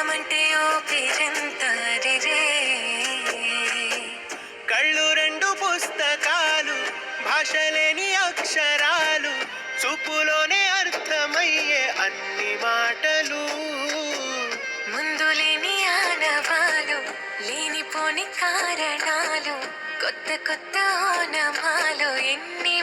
ప్రేమంటే ఓ పేరెంత రే. కళ్ళు రెండు పుస్తకాలు, భాషలేని అక్షరాలు, చూపులోనే అర్థమయ్యే అన్ని మాటలు. ముందు లేని ఆనవాలు, లేనిపోని కారణాలు, కొత్త కొత్త ఓనమాలు, ఎన్ని